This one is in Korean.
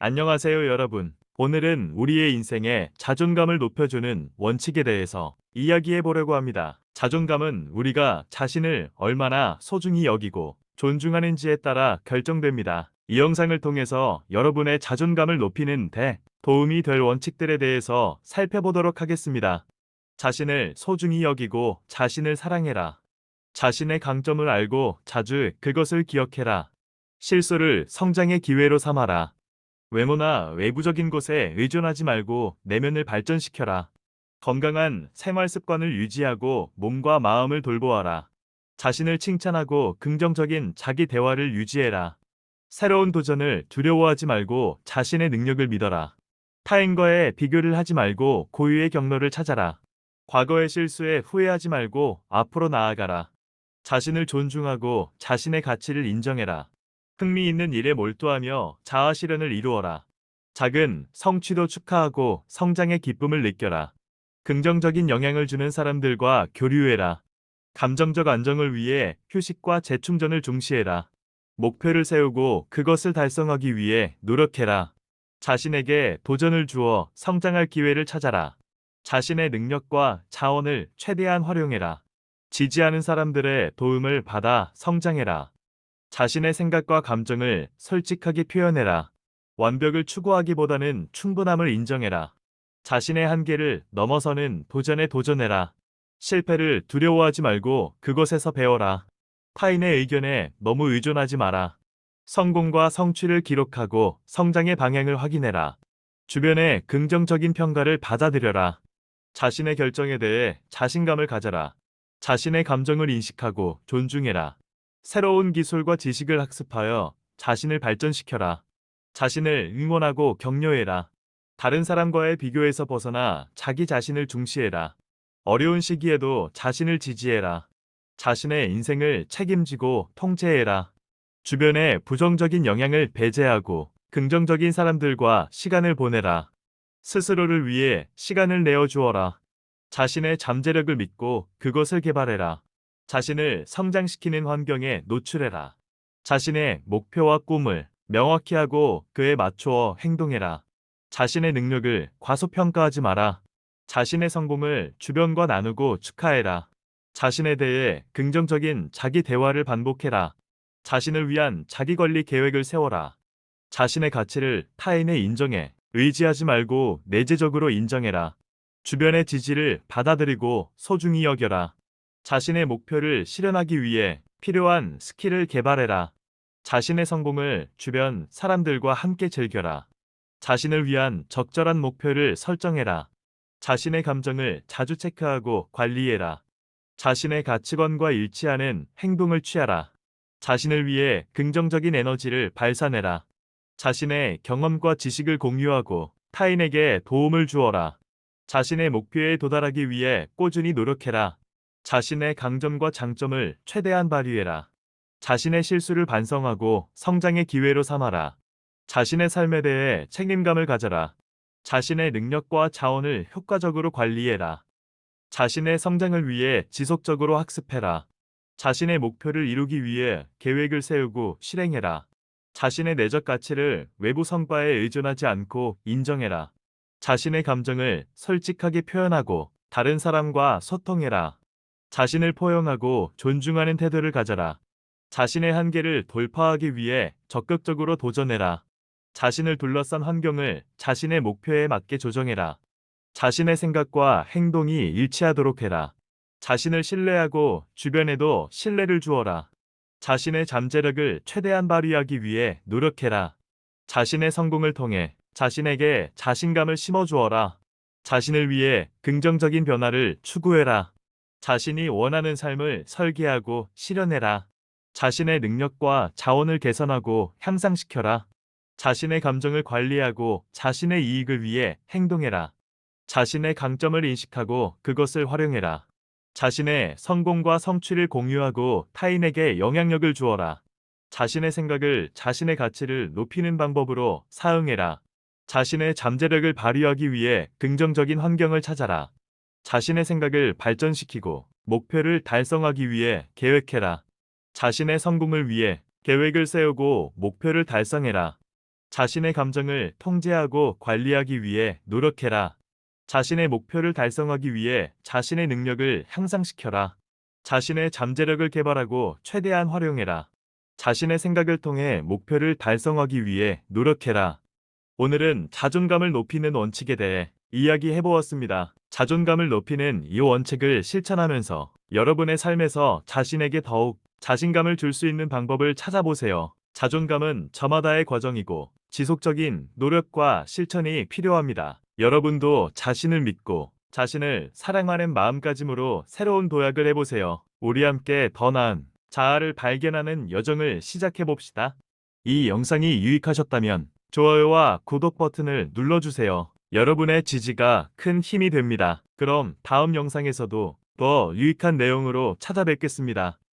안녕하세요, 여러분. 오늘은 우리의 인생에 자존감을 높여주는 원칙에 대해서 이야기해 보려고 합니다. 자존감은 우리가 자신을 얼마나 소중히 여기고 존중하는지에 따라 결정됩니다. 이 영상을 통해서 여러분의 자존감을 높이는 데 도움이 될 원칙들에 대해서 살펴보도록 하겠습니다. 자신을 소중히 여기고 자신을 사랑해라. 자신의 강점을 알고 자주 그것을 기억해라. 실수를 성장의 기회로 삼아라. 외모나 외부적인 것에 의존하지 말고 내면을 발전시켜라. 건강한 생활 습관을 유지하고 몸과 마음을 돌보아라. 자신을 칭찬하고 긍정적인 자기 대화를 유지해라. 새로운 도전을 두려워하지 말고 자신의 능력을 믿어라. 타인과의 비교를 하지 말고 고유의 경로를 찾아라. 과거의 실수에 후회하지 말고 앞으로 나아가라. 자신을 존중하고 자신의 가치를 인정해라. 흥미있는 일에 몰두하며 자아 실현을 이루어라. 작은 성취도 축하하고 성장의 기쁨을 느껴라. 긍정적인 영향을 주는 사람들과 교류해라. 감정적 안정을 위해 휴식과 재충전을 중시해라. 목표를 세우고 그것을 달성하기 위해 노력해라. 자신에게 도전을 주어 성장할 기회를 찾아라. 자신의 능력과 자원을 최대한 활용해라. 지지하는 사람들의 도움을 받아 성장해라. 자신의 생각과 감정을 솔직하게 표현해라. 완벽을 추구하기보다는 충분함을 인정해라. 자신의 한계를 넘어서는 도전에 도전해라. 실패를 두려워하지 말고 그것에서 배워라. 타인의 의견에 너무 의존하지 마라. 성공과 성취를 기록하고 성장의 방향을 확인해라. 주변의 긍정적인 평가를 받아들여라. 자신의 결정에 대해 자신감을 가져라. 자신의 감정을 인식하고 존중해라. 새로운 기술과 지식을 학습하여 자신을 발전시켜라. 자신을 응원하고 격려해라. 다른 사람과의 비교에서 벗어나 자기 자신을 중시해라. 어려운 시기에도 자신을 지지해라. 자신의 인생을 책임지고 통제해라. 주변의 부정적인 영향을 배제하고 긍정적인 사람들과 시간을 보내라. 스스로를 위해 시간을 내어 주어라. 자신의 잠재력을 믿고 그것을 개발해라. 자신을 성장시키는 환경에 노출해라. 자신의 목표와 꿈을 명확히 하고 그에 맞추어 행동해라. 자신의 능력을 과소평가하지 마라. 자신의 성공을 주변과 나누고 축하해라. 자신에 대해 긍정적인 자기 대화를 반복해라. 자신을 위한 자기관리 계획을 세워라. 자신의 가치를 타인에 인정해 의지하지 말고 내재적으로 인정해라. 주변의 지지를 받아들이고 소중히 여겨라. 자신의 목표를 실현하기 위해 필요한 스킬을 개발해라. 자신의 성공을 주변 사람들과 함께 즐겨라. 자신을 위한 적절한 목표를 설정해라. 자신의 감정을 자주 체크하고 관리해라. 자신의 가치관과 일치하는 행동을 취하라. 자신을 위해 긍정적인 에너지를 발산해라. 자신의 경험과 지식을 공유하고 타인에게 도움을 주어라. 자신의 목표에 도달하기 위해 꾸준히 노력해라. 자신의 강점과 장점을 최대한 발휘해라. 자신의 실수를 반성하고 성장의 기회로 삼아라. 자신의 삶에 대해 책임감을 가져라. 자신의 능력과 자원을 효과적으로 관리해라. 자신의 성장을 위해 지속적으로 학습해라. 자신의 목표를 이루기 위해 계획을 세우고 실행해라. 자신의 내적 가치를 외부 성과에 의존하지 않고 인정해라. 자신의 감정을 솔직하게 표현하고 다른 사람과 소통해라. 자신을 포용하고 존중하는 태도를 가져라. 자신의 한계를 돌파하기 위해 적극적으로 도전해라. 자신을 둘러싼 환경을 자신의 목표에 맞게 조정해라. 자신의 생각과 행동이 일치하도록 해라. 자신을 신뢰하고 주변에도 신뢰를 주어라. 자신의 잠재력을 최대한 발휘하기 위해 노력해라. 자신의 성공을 통해 자신에게 자신감을 심어주어라. 자신을 위해 긍정적인 변화를 추구해라. 자신이 원하는 삶을 설계하고 실현해라. 자신의 능력과 자원을 개선하고 향상시켜라. 자신의 감정을 관리하고 자신의 이익을 위해 행동해라. 자신의 강점을 인식하고 그것을 활용해라. 자신의 성공과 성취를 공유하고 타인에게 영향력을 주어라. 자신의 생각을 자신의 가치를 높이는 방법으로 사용해라. 자신의 잠재력을 발휘하기 위해 긍정적인 환경을 찾아라. 자신의 생각을 발전시키고 목표를 달성하기 위해 계획해라. 자신의 성공을 위해 계획을 세우고 목표를 달성해라. 자신의 감정을 통제하고 관리하기 위해 노력해라. 자신의 목표를 달성하기 위해 자신의 능력을 향상시켜라. 자신의 잠재력을 개발하고 최대한 활용해라. 자신의 생각을 통해 목표를 달성하기 위해 노력해라. 오늘은 자존감을 높이는 원칙에 대해 이야기해 보았습니다. 자존감을 높이는 이 원칙을 실천하면서 여러분의 삶에서 자신에게 더욱 자신감을 줄 수 있는 방법을 찾아보세요. 자존감은 저마다의 과정이고 지속적인 노력과 실천이 필요합니다. 여러분도 자신을 믿고 자신을 사랑하는 마음가짐으로 새로운 도약을 해보세요. 우리 함께 더 나은 자아를 발견하는 여정을 시작해 봅시다. 이 영상이 유익하셨다면 좋아요와 구독 버튼을 눌러주세요. 여러분의 지지가 큰 힘이 됩니다. 그럼 다음 영상에서도 더 유익한 내용으로 찾아뵙겠습니다.